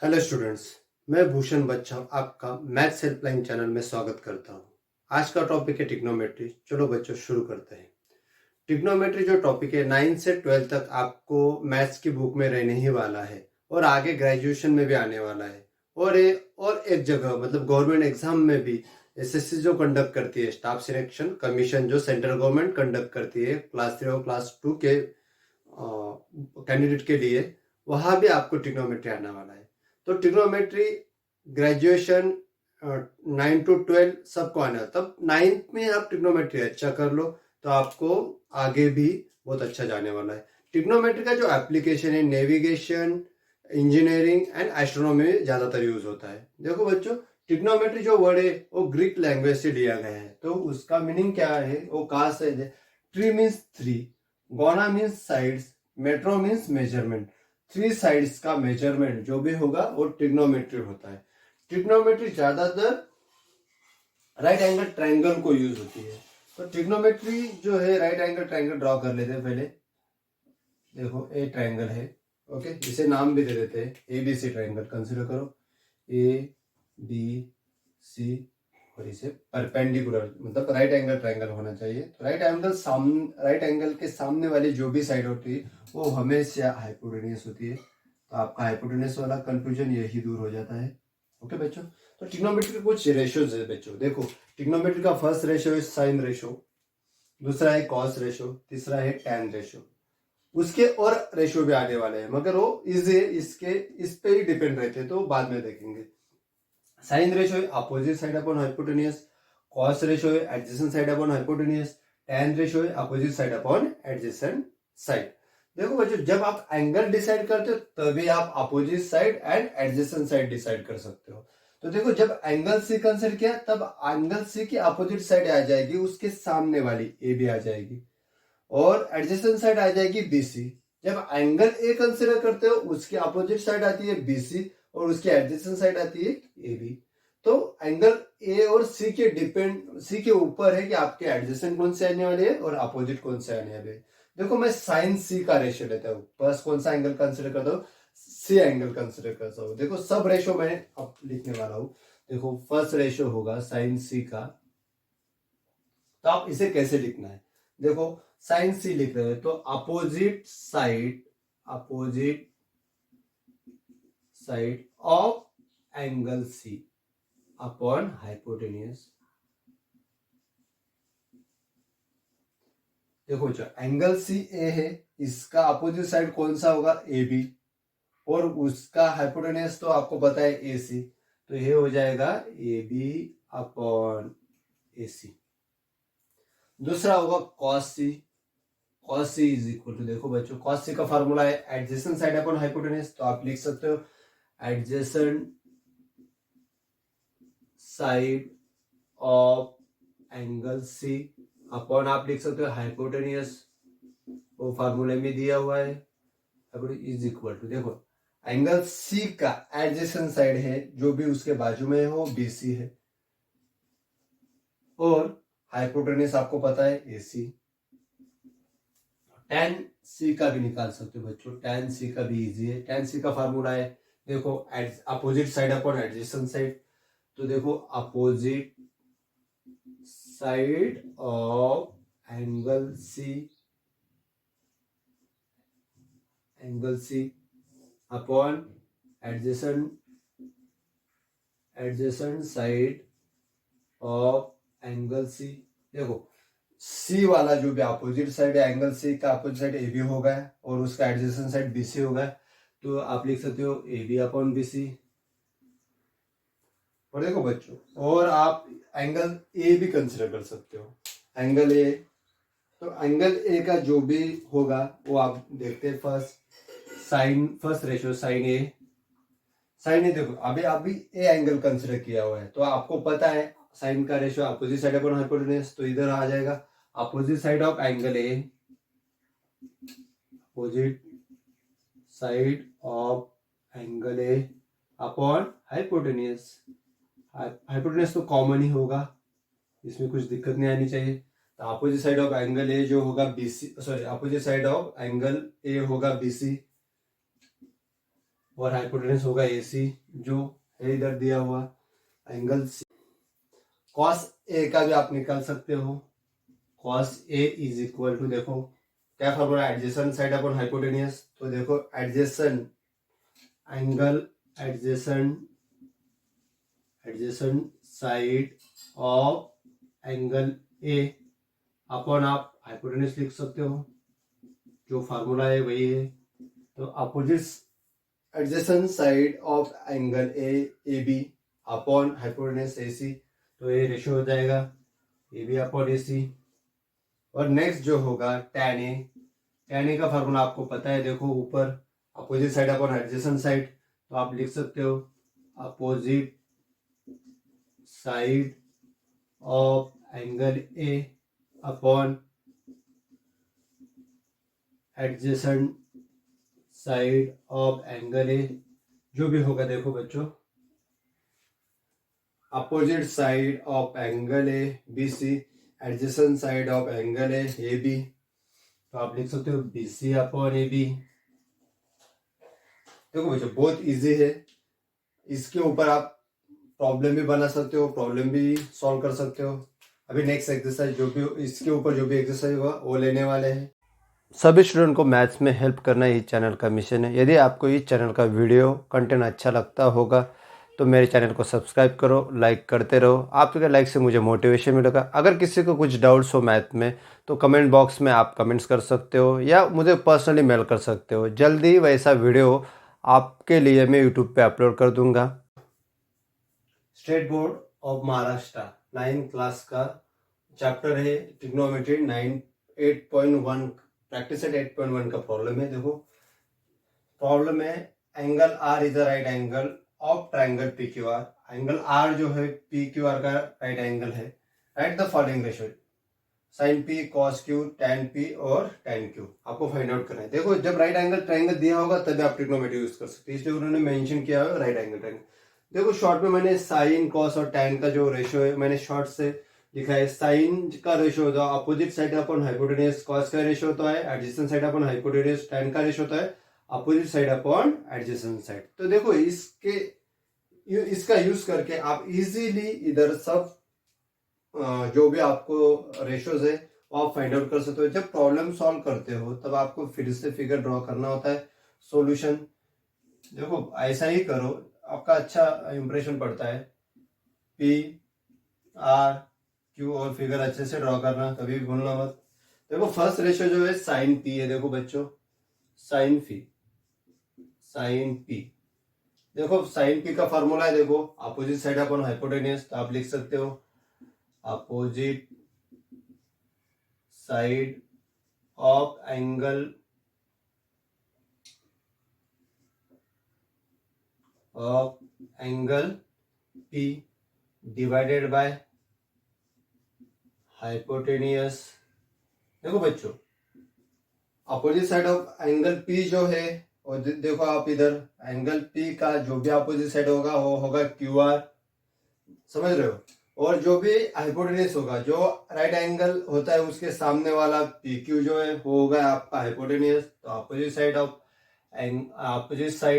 Hello students, मैं भूषण बच्चा आपका मैथ्स हेल्पलाइन चैनल में स्वागत करता हूं। आज का टॉपिक है ट्रिग्नोमेट्री। चलो बच्चों शुरू करते हैं। ट्रिग्नोमेट्री जो टॉपिक है 9 से 12 तक आपको मैथ्स की बुक में रहने ही वाला है और आगे ग्रेजुएशन में भी आने वाला है। और एक जगह मतलब गवर्नमेंट एग्जाम में भी एसएससी जो कंडक्ट करती है, स्टाफ सिलेक्शन कमीशन जो सेंट्रल गवर्नमेंट कंडक्ट करती है क्लास 3 और क्लास 2 के कैंडिडेट के लिए, वहां भी आपको ट्रिग्नोमेट्री आने वाला है। तो ट्रिग्नोमेट्री ग्रेजुएशन 9 to 12 सबको आना है। तब 9th में आप ट्रिग्नोमेट्री अच्छा कर लो तो आपको आगे भी बहुत अच्छा जाने वाला है। ट्रिग्नोमेट्री का जो एप्लीकेशन है नेविगेशन, इंजीनियरिंग एंड एस्ट्रोनॉमी में ज्यादातर यूज होता है। देखो बच्चों, ट्रिग्नोमेट्री जो वर्ड है वो ग्रीक लैंग्वेज से लिया गया है। तो उसका मीनिंग क्या है, वो कहा से है। Tree means 3, gonna means sides, metro means measurement. 3 sides का मेजरमेंट जो भी होगा वो ट्रिग्नोमेट्री होता है। ट्रिग्नोमेट्री ज्यादातर राइट एंगल ट्रायंगल को यूज होती है। तो ट्रिग्नोमेट्री जो है, राइट एंगल ट्रायंगल ड्रॉ कर लेते हैं पहले। देखो ए ट्रायंगल है, ओके, इसे नाम भी दे देते हैं ABC ट्रायंगल कंसीडर करो। ABC और इसे परपेंडिकुलर मतलब राइट एंगल ट्रायंगल होना चाहिए। तो राइट एंगल के सामने वाली जो भी साइड होती है वो हमेशा हाइपोटेन्यूस होती है। तो आपका हाइपोटेन्यूस वाला कंफ्यूजन यही दूर हो जाता है। ओके बच्चों, तो ट्रिग्नोमेट्री के कुछ रेशियोज है बच्चों। देखो, ट्रिग्नोमेट्री का फर्स्ट रेशियो है साइन रेशियो, दूसरा है कॉस रेशियो, तीसरा है टैन रेशियो। उसके और रेशियो भी आने वाले हैं मगर वो इस पे ही डिपेंड रहते हैं, तो बाद में देखेंगे। साइन रेशियो है opposite side upon hypotenuse, cos ratio है adjacent side upon hypotenuse, tan ratio है opposite side upon adjacent side. देखो बच्चों, जब आप एंगल डिसाइड करते हो तभी आप opposite side and adjacent side decide कर सकते हो। तो देखो, जब एंगल सी कंसिडर किया तब एंगल सी की अपोजिट साइड आ जाएगी, उसके सामने वाली ए भी आ जाएगी, और एडजेसेंट साइड आ जाएगी BC। जब एंगल ए कंसिडर करते हो उसकी अपोजिट साइड आती है BC और उसकी एडजेसेंट साइड आती है AB। तो एंगल ए और सी के ऊपर है कि आपके एडजेसेंट कौन से आने वाले हैं और अपोजिट कौन से आने वाले हैं। देखो, मैं साइन C का रेशियो लेता हूँ। फर्स्ट कौन सा एंगल कंसिडर करता हूँ, C एंगल कंसिडर करता हूँ। देखो, सब रेशियो मैं अब लिखने वाला हूँ। देखो, फर्स्ट रेशियो होगा साइन C का। तो आप इसे कैसे लिखना है, देखो साइन C लिख रहे हैं तो opposite side of angle C upon hypotenuse. देखो, जो एंगल CA है इसका अपोजिट साइड कौन सा होगा, AB, और उसका हाइपोटेन्यूस तो आपको पता है AC। तो ये हो जाएगा AB अपॉन AC। दूसरा होगा cos C is equal to, देखो बच्चों, cos C का फॉर्मूला है एडजेसेंट साइड अपॉन हाइपोटेन्यूस। तो आप लिख सकते हो adjacent side of angle C upon आप लिख सकते हो हाइपोटेन्यूस, वो फार्मूले में दिया हुआ है, इज इक्वल टू, देखो एंगल C का एडजेसेंट साइड है जो भी उसके बाजू में हो BC है, और हाइपोटेन्यूस आपको पता है AC। tan C का भी निकाल सकते हो बच्चों, tan C का भी इजी है। tan C का फार्मूला है, देखो opposite side upon adjacent side. तो देखो, opposite side of angle C upon adjacent side of angle C। देखो, C वाला जो भी अपोजिट साइड है एंगल C का अपोजिट साइड AB होगा और उसका एडजेसेंट साइड BC होगा। तो आप लिख सकते हो AB अपॉन BC। और देखो बच्चों, और आप एंगल A भी कंसिडर कर सकते हो, एंगल A। तो एंगल A का जो भी होगा वो आप देखते हैं। फर्स्ट रेशियो साइन ए देखो, अभी ए एंगल कंसिडर किया हुआ है तो आपको पता है साइन का ratio opposite side upon hypotenuse. तो इधर आ जाएगा opposite side of angle A, opposite side of angle A upon hypotenuse. Hypotenuse तो कॉमन ही होगा, इसमें कुछ दिक्कत नहीं आनी चाहिए। तो अपोजिट साइड ऑफ एंगल ए जो होगा BC, sorry opposite side of angle ए होगा BC, और हाइपोटेनस होगा AC जो है इधर दिया हुआ एंगल C। cos A का भी आप निकाल सकते हो। cos A is equal to, देखो क्या formula, adjacent side upon hypotenuse. तो देखो adjacent angle, adjacent side of angle A upon आप हाइपोटेनस लिख सकते हो, जो फार्मूला है वही है। तो opposite adjacent side of angle A B upon hypotenuse AC, तो ये रेशियो हो जाएगा AB अपॉन AC। और नेक्स्ट जो होगा tan A का फार्मूला आपको पता है, देखो ऊपर opposite side upon adjacent side, तो आप लिख सकते हो opposite side of angle A upon adjacent side of angle A, जो भी होगा। देखो बच्चों, opposite side of angle A BC, adjacent side of angle A AB, तो आप लिख सकते हो BC अपॉन AB। देखो बच्चों बहुत इजी है, इसके ऊपर आप प्रॉब्लम भी बना सकते हो, प्रॉब्लम भी सॉल्व कर सकते हो। अभी नेक्स्ट एक्सरसाइज जो भी इसके ऊपर जो भी एक्सरसाइज होगा वो लेने वाले हैं। सभी स्टूडेंट को मैथ्स में हेल्प करना इस चैनल का मिशन है। यदि आपको इस चैनल का वीडियो कंटेंट अच्छा लगता होगा तो मेरे चैनल को सब्सक्राइब करो, लाइक करते रहो। आपके लाइक से मुझे मोटिवेशन मिलेगा। अगर किसी को कुछ डाउट्स हो मैथ में तो कमेंट बॉक्स में आप कमेंट्स कर सकते हो या मुझे पर्सनली मेल कर सकते हो। जल्दी वैसा वीडियो आपके लिए मैं यूट्यूब पे अपलोड कर दूंगा। State board of Maharashtra 9th class का चैप्टर है ट्रिग्नोमेट्री 8.1, प्रैक्टिस एट 8.1 का प्रॉब्लम है। देखो प्रॉब्लम है, angle R is the right angle of triangle PQR। Angle R जो है PQR का राइट एंगल है। Right the following ratio, sin P, cos Q, tan P और tan Q आपको फाइंड आउट करना है। देखो जब राइट एंगल ट्राइंगल दिया होगा तभी आप ट्रिग्नोमेट्री यूज कर सकते हैं, इसलिए उन्होंने मेंशन किया है राइट एंगल ट्राइंगल। देखो शॉर्ट में मैंने साइन, कॉस और tan का जो रेशियो है मैंने शॉर्ट से लिखा है। साइन का रेशियो होता है opposite side upon hypotenuse, cos का रेशियो होता है adjacent side upon hypotenuse, tan का रेशियो होता है opposite side upon adjacent side. तो देखो इसका यूज करके आप इजीली इधर सब जो भी आपको रेशियोज है वो आप फाइंड आउट कर सकते हो। जब प्रॉब्लम सॉल्व करते हो तब आपको फिर से फिगर ड्रॉ करना होता है, सॉल्यूशन। देखो ऐसा ही करो, आपका अच्छा इंप्रेशन पड़ता है। P R Q और फिगर अच्छे से ड्रॉ करना, कभी भी भूलना मत। देखो फर्स्ट रेशियो जो है साइन P है। देखो बच्चों साइन P, देखो साइन P का फॉर्मूला है, देखो अपोजिट साइड अपॉन हाइपोटेनियस, तो आप लिख सकते हो opposite side of angle P divided by hypotenuse. देखो बच्चों opposite side of angle P जो है, और देखो आप इधर एंगल P का जो भी अपोजिट साइड होगा वो होगा QR, समझ रहे हो। और जो भी हाइपोटेनियस होगा, जो राइट एंगल होता है उसके सामने वाला PQ जो है वो होगा आपका हाइपोटेनियस। तो opposite side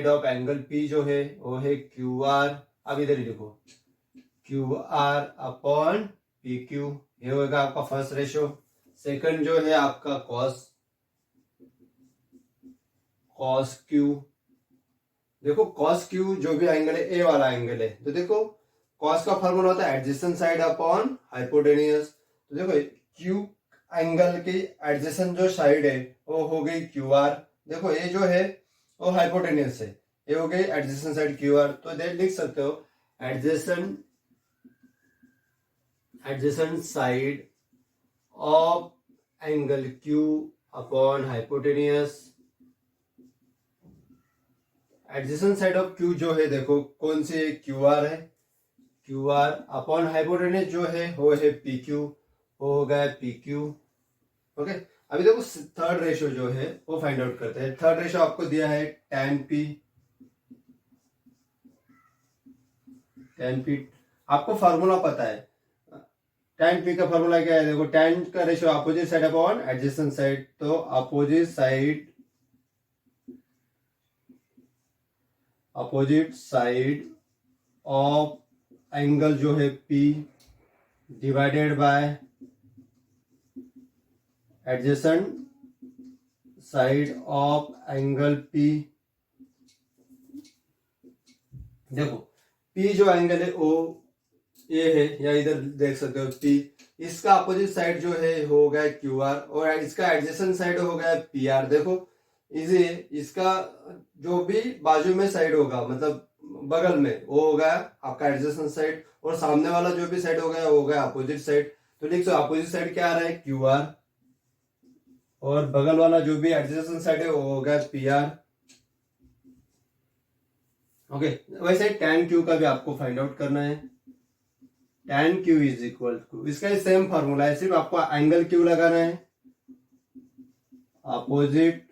of angle P जो है वो है QR। अब इधर ही देखो QR अपॉन PQ, ये होगा आपका फर्स्ट रेशियो। सेकंड जो है आपका cos Q, देखो cos Q जो भी एंगल है A वाला एंगल है, तो देखो cos का फॉर्मूला होता है एडजेसेंट साइड अपॉन हाइपोटेनियस। तो देखो Q एंगल की एडजेसेंट जो साइड है वो हो गई QR। देखो ये जो है वो हाइपोटेनियस है, ये हो गई एडजेसेंट साइड QR। तो लिख सकते हो adjacent side of angle Q upon hypotenuse. Adjacent side of Q जो है, देखो कौन सी QR है, QR अपॉन हाइपोटेनियस जो है वो है PQ, वो हो गया PQ। ओके, अभी देखो थर्ड रेशियो जो है वो फाइंड आउट करते हैं। थर्ड रेशियो आपको दिया है tan P। आपको फार्मूला पता है, tan P का फार्मूला क्या है, देखो tan का ratio opposite side upon adjacent side, तो opposite side opposite side of angle जो है P divided by adjacent side of angle P। देखो P जो एंगल है वो ये है, या इधर देख सकते हो P, इसका अपोजिट साइड जो है हो गया QR और इसका एडजेसेंट साइड हो गया PR। देखो इजी है, इसका जो भी बाजू में साइड होगा मतलब बगल में वो हो गया आपका एडजेसेंट साइड, और सामने वाला जो भी साइड हो गया वो हो गया अपोजिट साइड। तो लिख सो अपोजिट साइड क्या आ रहा है QR, और बगल वाला जो भी एडजेसेंट साइड है वो हो गया PR। ओके, वैसे tan Q का भी आपको फाइंड आउट करना है। tan Q is equal to, इसका सेम फॉर्मूला है, सिर्फ आपको एंगल Q लगाना है, opposite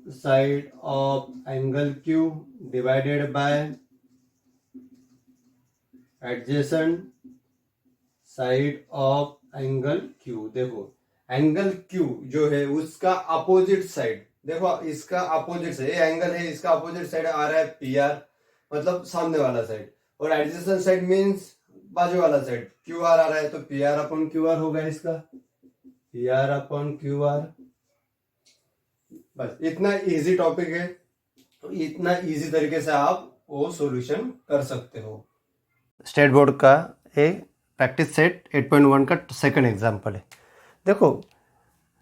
side of angle Q divided by adjacent side of angle Q। देखो एंगल Q जो है उसका अपोजिट साइड, देखो इसका अपोजिट साइड, ये एंगल है, इसका अपोजिट साइड आ रहा है PR, मतलब सामने वाला साइड, और एडजेसेंट साइड मींस बाजू वाला साइड QR आ रहा है, तो PR अपॉन QR होगा इसका, PR अपॉन QR। बस इतना इजी टॉपिक है, तो इतना इजी तरीके से आप वो सॉल्यूशन कर सकते हो। स्टेट बोर्ड का एक प्रैक्टिस सेट 8.1 का सेकंड एग्जांपल है। देखो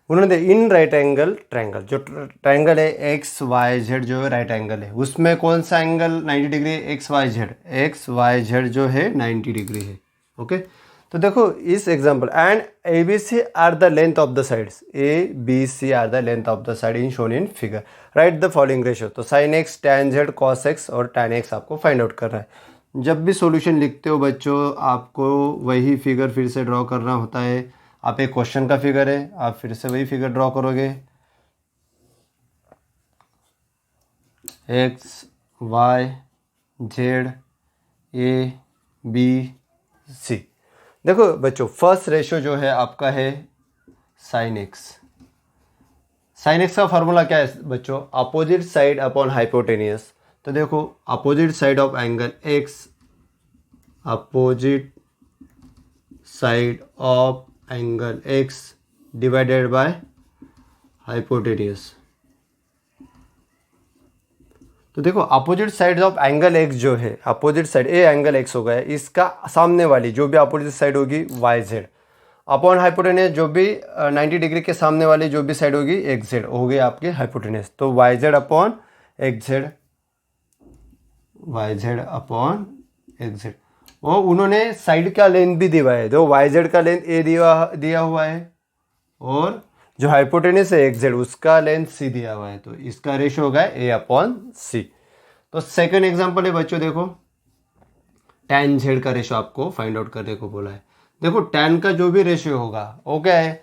उन्होंने इन राइट एंगल ट्रायंगल, जो ट्रायंगल है XYZ जो है राइट एंगल है, उसमें कौन सा एंगल 90 डिग्री है, XYZ जो है 90 डिग्री है। ओके, तो देखो इस example and ABC are the length of the sides, ABC are the length of the side in shown in figure, write the following ratio. तो sin x tan z cos x और tan x आपको find out करना है। जब भी solution लिखते हो बच्चों आपको वही फिगर फिर से ड्रॉ करना होता है। आप एक क्वेश्चन का फिगर है, आप फिर से वही फिगर ड्रॉ करोगे, x y z a b c। देखो बच्चों फर्स्ट रेशियो जो है आपका है sin x। sin x का फॉर्मूला क्या है बच्चों, अपोजिट साइड अपॉन हाइपोटेनियस। तो देखो opposite side of angle x, opposite side of angle x divided by hypotenuse. तो देखो opposite side of angle x जो है, opposite side A angle x हो गया, इसका सामने वाली जो भी अपोजिट साइड होगी YZ अपॉन हाइपोटेनियस, जो भी 90 डिग्री के सामने वाली जो भी साइड होगी XZ हो गई आपकी हाइपोटेनियस। तो YZ upon XZ, YZ upon XZ। और उन्होंने साइड का लेंथ भी दिया है, जो YZ का लेंथ A दिया हुआ है, और जो हाइपोटेनियस है XZ उसका लेंथ C दिया हुआ है, तो इसका रेशियो होगा A अपॉन C। तो सेकंड एग्जांपल है बच्चों, देखो tan Z का रेशियो आपको फाइंड आउट करने को बोला है। देखो tan का जो भी रेशियो होगा वो क्या है,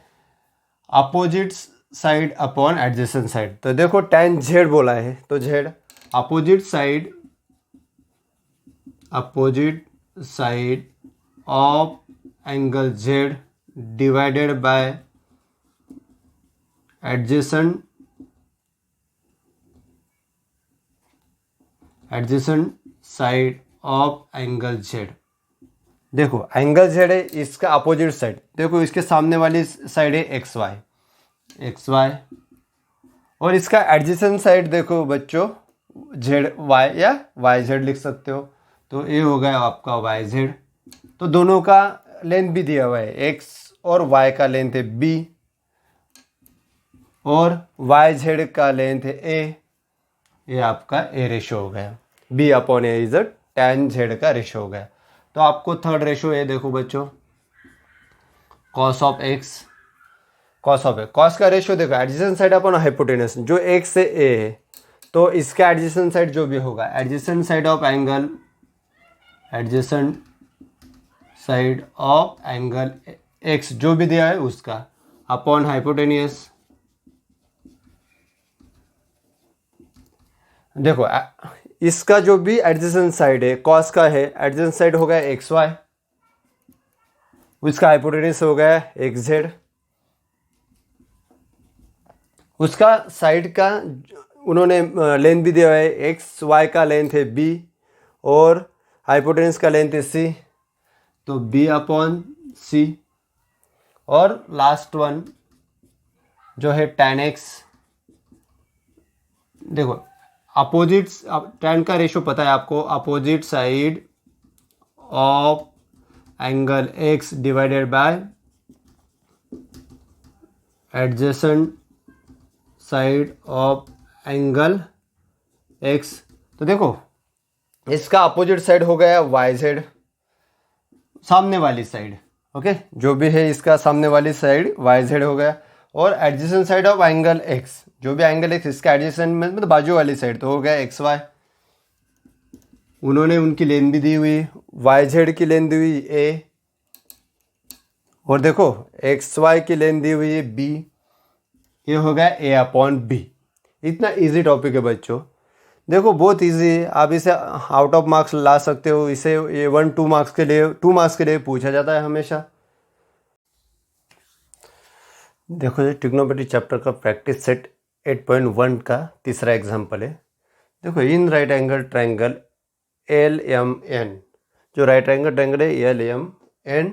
opposite side upon adjacent side. तो देखो tan Z बोला है, तो Z opposite side of angle Z divided by adjacent side of angle Z। देखो एंगल Z है, इसका अपोजिट साइड, देखो इसके सामने वाली साइड है XY, और इसका एडजेसेंट साइड देखो बच्चों ZY या YZ लिख सकते हो। तो ये हो गया आपका YZ। तो दोनों का लेंथ भी दिया हुआ है, X और Y का लेंथ है B और YZ का लेंथ है A। ये आपका A रेशियो हो गया, B upon A is tan Z का रेशियो हो गया। तो आपको थर्ड रेशियो है, देखो बच्चों cos ऑफ x, cos का रेशियो देखो एडजेसेंट साइड अपॉन हाइपोटेनस, जो x से a है तो इसका एडजेसेंट साइड जो भी होगा, adjacent side of angle x जो भी दिया है उसका अपॉन हाइपोटेनियस। देखो इसका जो भी एडजेसेंट साइड है cos का है, एडजेसेंट साइड हो गया XY, उसका हाइपोटेनियस हो गया XZ, उसका साइड का उन्होंने लेंथ भी दिया है, एक्स वाई का लेंथ है बी और हाइपोटेनस का लेंथ है सी, तो बी अपॉन सी। और लास्ट वन जो है tan x, देखो अपोजिट, tan का रेशो पता है आपको, opposite side of angle x divided by adjacent side of angle x। तो देखो इसका अपोजिट साइड हो गया yz, सामने वाली साइड, ओके, जो भी है इसका सामने वाली साइड yz हो गया, और adjacent side of angle x, जो भी एंगल x इसका एडजेसेंट में मतलब बाजू वाली साइड, तो हो गया xy। उन्होंने उनकी लेंथ भी दी हुई, yz की लेंथ दी हुई a, और देखो xy की लेंथ दी हुई है b, ये हो गया a अपॉन b। इतना इजी टॉपिक है बच्चों, देखो बहुत इजी है, आप इसे आउट ऑफ मार्क्स ला सकते हो, इसे ये 1-2 मार्क्स के लिए 2 मार्क्स के लिए पूछा जाता है हमेशा। देखो ये ट्रिग्नोमेट्री चैप्टर का प्रैक्टिस सेट 8.1 का तीसरा एग्जाम्पल है। देखो in right angle triangle LMN, जो राइट एंगल ट्रायंगल है LMN,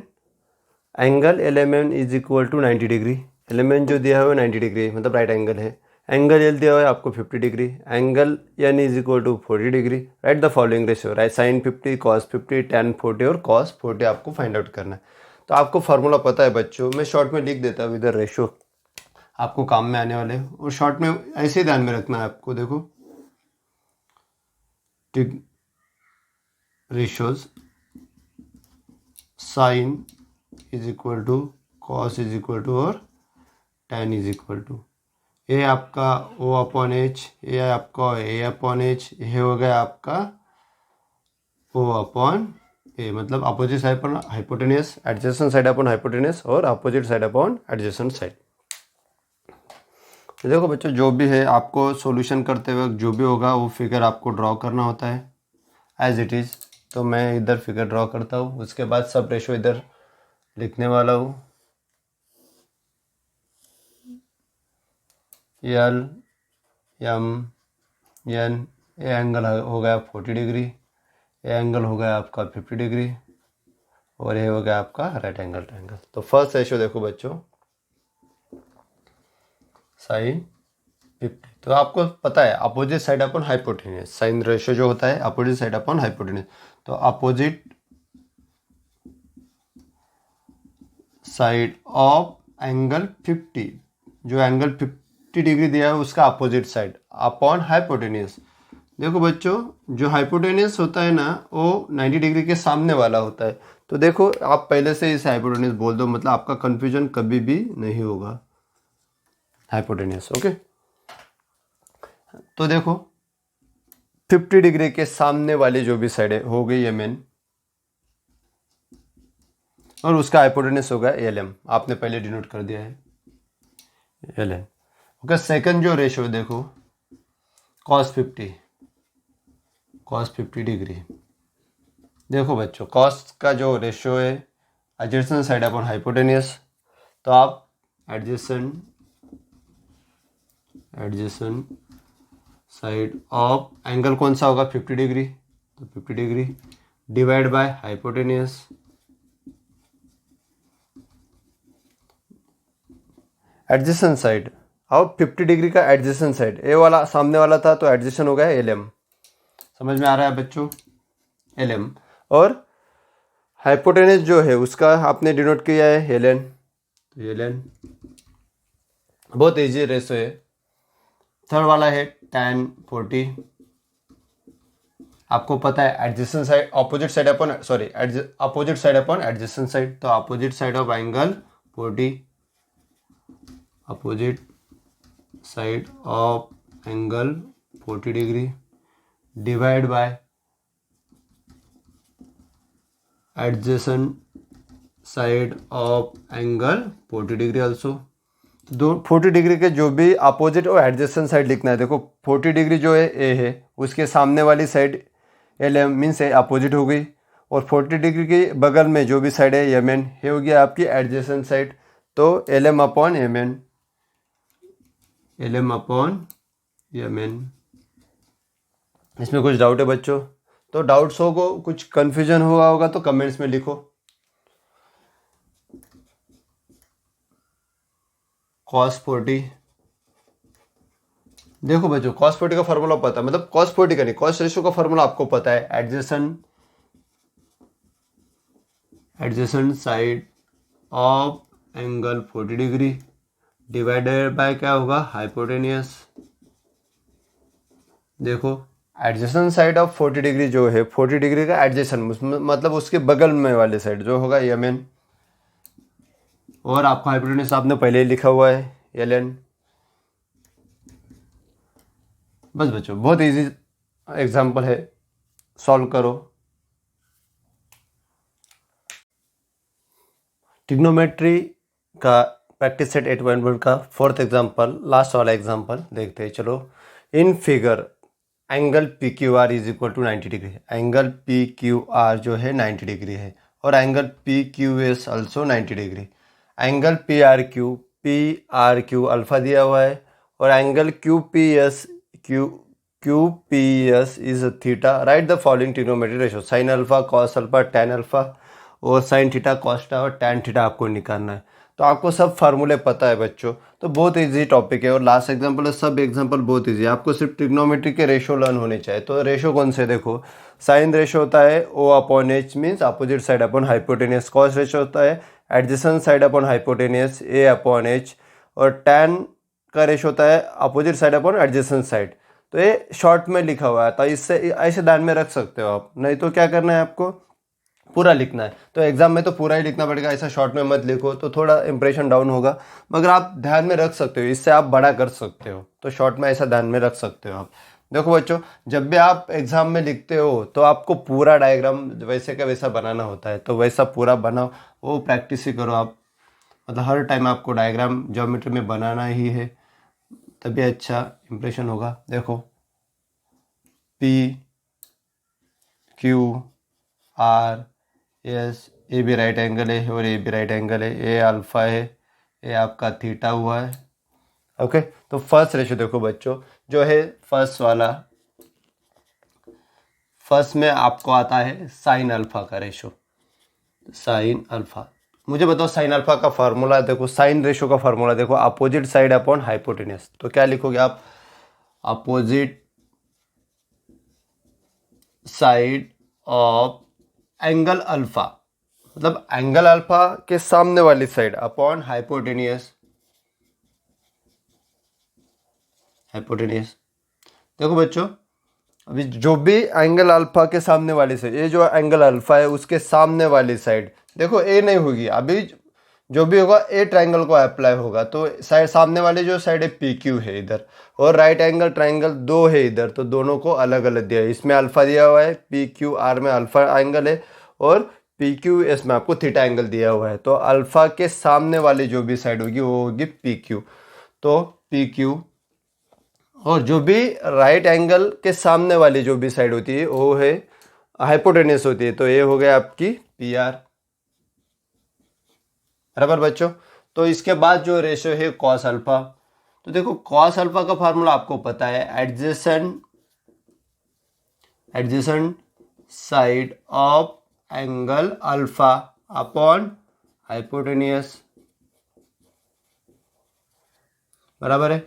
angle LMN is equal to 90 degree. LMN जो दिया हुआ है 90 डिग्री मतलब राइट एंगल है। एंगल L दिया हुआ है आपको 50 degree. Angle N is equal to 40 degree. Write the following ratio, write sine 50, cos 50, tan 40 और कॉस 40 आपको फाइंड आउट करना है। तो आपको फार्मूला पता है बच्चों, मैं शॉर्ट में लिख देता हूँ, इधर रेशियो आपको काम में आने वाले, और शॉर्ट में ऐसे ही ध्यान में रखना है आपको। देखो ratios, sine is equal to cos is equal to और tan इज इक्वल टू, ये आपका O अपॉन एच, ये आपका A अपॉन एच, ये हो गया आपका O अपॉन ए, मतलब opposite side upon hypotenuse, adjacent side upon hypotenuse और opposite side upon adjacent side. तो देखो बच्चों जो भी है आपको सॉल्यूशन करते वक्त जो भी होगा वो फिगर आपको ड्रॉ करना होता है एज इट इज़। तो मैं इधर फिगर ड्रॉ करता हूँ, उसके बाद सब रेशो इधर लिखने वाला हूँ। L M N, A angle हो गया 40 डिग्री, ए एंगल हो गया आपका 50 डिग्री, और ये हो गया आपका राइट एंगल ट्रायंगल। तो फर्स्ट रेशियो देखो बच्चों, साइन 50, तो आपको पता है opposite side upon hypotenuse, sine ratio जो होता है अपोजिट साइड अपॉन हाइपोटेनियस। तो अपोजिट साइड ऑफ एंगल 50, जो एंगल 50 डिग्री दिया है उसका अपोजिट साइड अपॉन हाइपोटेनियस। देखो बच्चों जो हाइपोटेनियस होता है ना वो 90 डिग्री के सामने वाला होता है। तो देखो आप पहले से इसे हाइपोटेनियस बोल दो, मतलब आपका कंफ्यूजन कभी भी नहीं होगा, हाइपोटेनियस। ओके, तो देखो 50 डिग्री के सामने वाली जो भी साइड है हो गई MN, और उसका हाइपोटेनियस होगा LM, आपने पहले डिनोट कर दिया है LM। ओके, सेकंड जो रेशियो देखो cos 50 डिग्री। देखो बच्चों cos का जो रेशियो है एडजेसेंट साइड अपॉन हाइपोटेनियस, तो आप एडजेसेंट साइड ऑफ एंगल कौन सा होगा 50 डिग्री, तो 50 degree divide by hypotenuse. Adjacent side और 50 डिग्री का एडजेसेंट साइड, ए वाला सामने वाला था तो एडजेसेंट हो गया LM, समझ में आ रहा है बच्चों, LM। और हाइपोटेनियस जो है उसका आपने डिनोट किया है LN, तो LN बहुत इजी रेशो है। थर्ड वाला है tan 40, आपको पता है adjacent side opposite side upon opposite side upon adjacent side, तो opposite side of angle 40, opposite side of angle 40 degree divide by adjacent side of angle 40 degree also. दो 40 degree के जो भी अपोजिट और एडजेसेंट साइड लिखना है। देखो 40 degree जो है ए है, उसके सामने वाली साइड LM मीन्स ए अपोजिट हो गई, और 40 डिग्री के बगल में जो भी साइड है MN, ये हो गया आपकी एडजेसेंट साइड, तो LM upon MN, LM upon MN। इसमें कुछ डाउट है बच्चों? तो डाउट्स हो को कुछ कंफ्यूजन हुआ होगा तो कमेंट्स में लिखो। cos 40, देखो बच्चों cos 40 का फॉर्मूला पता है, मतलब cos 40 का नहीं, cos रेशियो का फॉर्मूला आपको पता है, adjacent side of angle 40 degree divided by क्या होगा, हाइपोटेनियस। देखो एडजेसेंट साइड ऑफ 40 डिग्री जो है, 40 डिग्री का एडजेसेंट मतलब उसके बगल में वाले साइड जो होगा यमन, और आपका हाइपोटेनियस आपने पहले ही लिखा हुआ है एल। बस बच्चों बहुत इजी एग्जांपल है, सॉल्व करो। ट्रिग्नोमेट्री का प्रैक्टिस सेट 8.1 का फोर्थ एग्जांपल, लास्ट वाला एग्जांपल देखते हैं। चलो, in figure angle P Q R is equal to 90 degree. Angle P Q R जो है 90 डिग्री है, और angle P Q S also 90 degree. Angle P R Q alpha दिया हुआ है, और angle Q P S is theta. Write the following trigonometry ratio, sine alpha, cos alpha, tan alpha, और sine theta, cos theta और tan theta आपको निकालना है। तो आपको सब फार्मूले पता है बच्चों, तो बहुत इजी टॉपिक है। और लास्ट एग्जांपल है, सब एग्जांपल बहुत इजी है, आपको सिर्फ ट्रिग्नोमेट्री के रेशो लर्न होने चाहिए। तो रेशो कौन से, देखो साइन रेशो होता है O upon H, means opposite side upon hypotenuse. Cos ratio होता है adjacent side upon hypotenuse, A upon H. और टैन का रेशो होता है opposite side upon adjacent side. तो ये शॉर्ट में लिखा हुआ है, तो इससे ऐसे ध्यान में रख सकते हो आप, नहीं तो क्या करना है आपको पूरा लिखना है। तो एग्जाम में तो पूरा ही लिखना पड़ेगा, ऐसा शॉर्ट में मत लिखो तो थोड़ा इंप्रेशन डाउन होगा, मगर आप ध्यान में रख सकते हो, इससे आप बड़ा कर सकते हो। तो शॉर्ट में ऐसा ध्यान में रख सकते हो आप। देखो बच्चों, जब भी आप एग्जाम में लिखते हो तो आपको पूरा डायग्राम वैसे का वैसा बनाना होता है, तो वैसा पूरा बनाओ, वो प्रैक्टिस ही करो आप। मतलब हर टाइम आपको डायग्राम ज्योमेट्री में बनाना ही है, तभी अच्छा इंप्रेशन होगा। देखो पी क्यू आर एस, ए भी राइट एंगल है और ए भी राइट एंगल है, ए अल्फा है, ए आपका थीटा हुआ है। ओके, तो फर्स्ट रेशो देखो बच्चों, जो है फर्स्ट वाला, फर्स्ट में आपको आता है साइन अल्फा का रेशो। साइन अल्फा, मुझे बताओ साइन अल्फा का फार्मूला, देखो साइन रेशो का फार्मूला देखो, अपोजिट साइड अपॉन हाइपोटेनियस। तो क्या लिखोगे आप, opposite side of angle alpha, मतलब एंगल अल्फा के सामने वाली साइड अपॉन हाइपोटेनियस। देखो बच्चों, अभी जो भी एंगल अल्फा के सामने वाली साइड, ये जो एंगल अल्फा है उसके सामने वाली साइड, देखो ए नहीं होगी अभी, जो भी होगा ए ट्रायंगल को अप्लाई होगा। तो साइड सामने वाली जो साइड है पी क्यू है इधर, और राइट एंगल ट्रायंगल दो है इधर, तो दोनों को अलग अलग दिया है। इसमें अल्फा दिया हुआ है, पी क्यू आर में अल्फा एंगल है, और पी क्यू एस में आपको थीटा एंगल दिया हुआ है। तो अल्फा के सामने वाली जो भी साइड होगी वो होगी पी क्यू। तो पी क्यू, और जो भी राइट एंगल के सामने वाली जो भी साइड होती है वो है हाइपोटेनियस होती है, तो ये हो गया आपकी पी आर। बराबर बच्चों। तो इसके बाद जो रेशियो है कॉस अल्फा, तो देखो कॉस अल्फा का फार्मूला आपको पता है, adjacent side of angle alpha upon hypotenuse. बराबर है।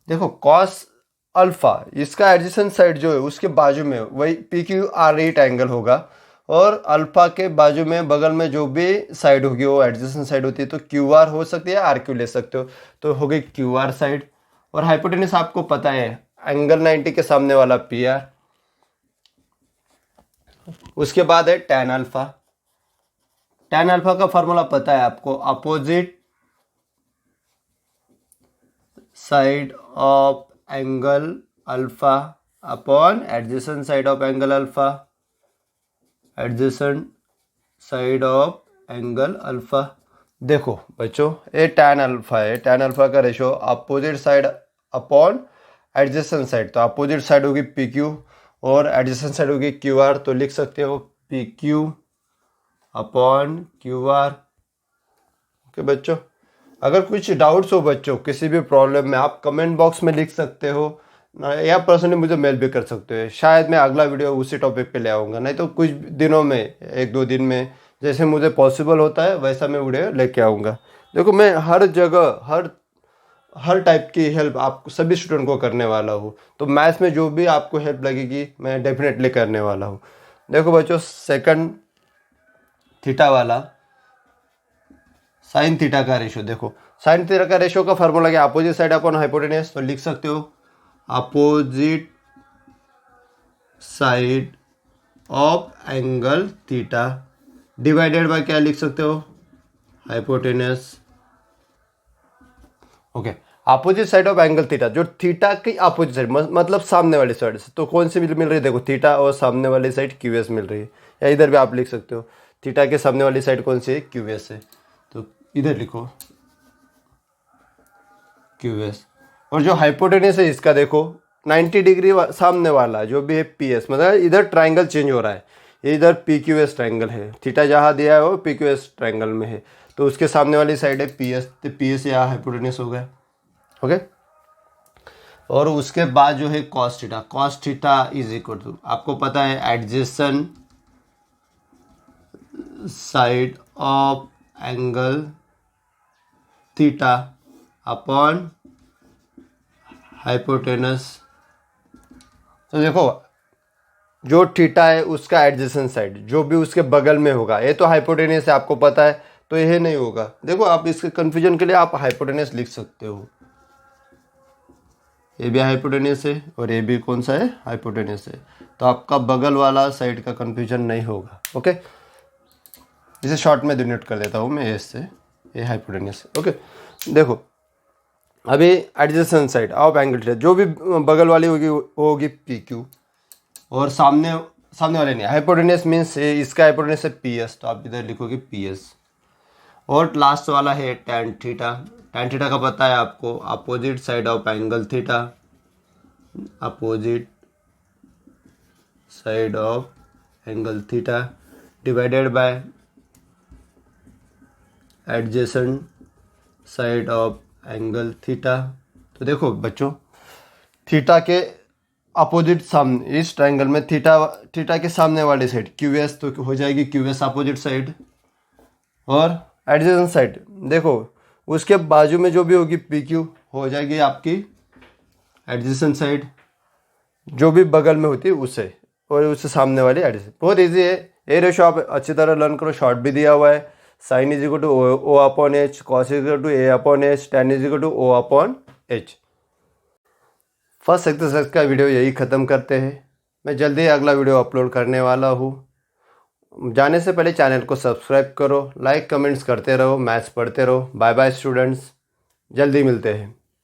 देखो कॉस अल्फा, इसका एडजेसेंट साइड जो है उसके बाजू में वही P Q R at angle होगा, और अल्फा के बाजू में बगल में जो भी साइड होगी वो एडजेसेंट साइड होती है, तो क्यू आर हो सकती है, आर क्यू ले सकते हो, तो हो गई क्यू आर साइड। और हाइपोटेनस आपको पता है एंगल 90 के सामने वाला पी आर। उसके बाद है टैन अल्फा। टैन अल्फा का फॉर्मूला पता है आपको, opposite side of angle alpha upon adjacent side of angle alpha, adjacent side of angle alpha. देखो बच्चों, ये टैन अल्फा है, टैन अल्फा का ratio opposite side upon adjacent side, तो अपोजिट साइड होगी पी क्यू और एडजेसेंट साइड होगी Q R, तो लिख सकते हो P Q upon Q R. Okay बच्चों, अगर कुछ डाउट्स हो बच्चों, किसी भी प्रॉब्लम में, आप कमेंट बॉक्स में लिख सकते हो, या पर्सनली मुझे मेल भी कर सकते हो। शायद मैं अगला वीडियो उसी टॉपिक पे ले आऊँगा, नहीं तो कुछ दिनों में, 1-2 दिन में जैसे मुझे पॉसिबल होता है वैसा मैं वीडियो लेके आऊँगा। देखो मैं हर जगह हर टाइप की हेल्प आपको सभी स्टूडेंट को करने वाला हूँ। तो मैथ्स में जो भी आपको हेल्प लगेगी मैं डेफिनेटली करने वाला हूँ। देखो बच्चों, सेकंड थीटा वाला साइन थीटा का रेशो, देखो साइन थीटा का रेशो का फॉर्मूला क्या, अपोजिट साइड अपॉन हाइपोटेनस। तो लिख सकते हो opposite side of angle theta divided by क्या लिख सकते हो, hypotenuse. Okay, opposite side of angle theta, जो थीटा की अपोजिट साइड मतलब सामने वाली साइड से, तो कौन सी मिल रही है, देखो थीटा और सामने वाली साइड क्यूएस मिल रही है। या इधर भी आप लिख सकते हो थीटा के सामने वाली साइड कौन सी है, क्यूएस है। तो इधर लिखो क्यूएस। और जो हाइपोटेनस है इसका देखो 90 डिग्री सामने वाला जो भी है पीएस, मतलब इधर ट्राइंगल चेंज हो रहा है। ये इधर पी क्यू एस ट्राइंगल है, थीटा जहाँ दिया है वो पी क्यू एस ट्राइंगल में है, तो उसके सामने वाली साइड है पीएस, तो पीएस यहाँ हाइपोटेनस हो गया। ओके, और उसके बाद जो है cos theta is equal to, आपको पता है adjacent side of angle theta upon hypotenuse. तो देखो जो थीटा है उसका एडजेसेंट साइड जो भी उसके बगल में होगा, ये तो हाइपोटेनस है आपको पता है, तो यह नहीं होगा। देखो आप इसके कंफ्यूजन के लिए आप हाइपोटेनस लिख सकते हो, ये भी हाइपोटेनस है और ये भी कौन सा है, हाइपोटेनस है। तो आपका बगल वाला साइड का कंफ्यूजन नहीं होगा। ओके, इसे शॉर्ट में डिनोट कर देता हूँ मैं इससे, ये हाइपोटेनस है। ओके, देखो अभी adjacent side of angle theta जो भी बगल वाली होगी पी क्यू, और सामने वाले नहीं, हाइपोटेनस मीन्स इसका हाइपोटेनस है पी एस, तो आप इधर लिखोगे पी एस। और लास्ट वाला है टैन थीटा। टैन थीटा का पता है आपको, opposite side of angle theta, opposite side of angle theta divided by adjacent side of angle theta. तो देखो बच्चों, थीटा के अपोजिट सामने इस ट्रायंगल में थीटा के सामने वाली साइड क्यू एस, तो हो जाएगी क्यू एस अपोजिट साइड, और एडजेसेंट साइड देखो उसके बाजू में जो भी होगी पी क्यू हो जाएगी आपकी एडजेसेंट साइड जो भी बगल में होती है उससे, और उससे सामने वाली एडजेसेंट। बहुत इजी है, ये रेशो आप अच्छी तरह लर्न करो, शॉर्ट भी दिया हुआ है। Sine is equal to O upon H, cos is equal to A upon H, tan is equal to O upon H. First exercise का वीडियो यही ख़त्म करते हैं, मैं जल्दी ही अगला वीडियो अपलोड करने वाला हूँ। जाने से पहले चैनल को सब्सक्राइब करो, लाइक कमेंट्स करते रहो, मैथ्स पढ़ते रहो। बाय बाय स्टूडेंट्स, जल्दी मिलते हैं।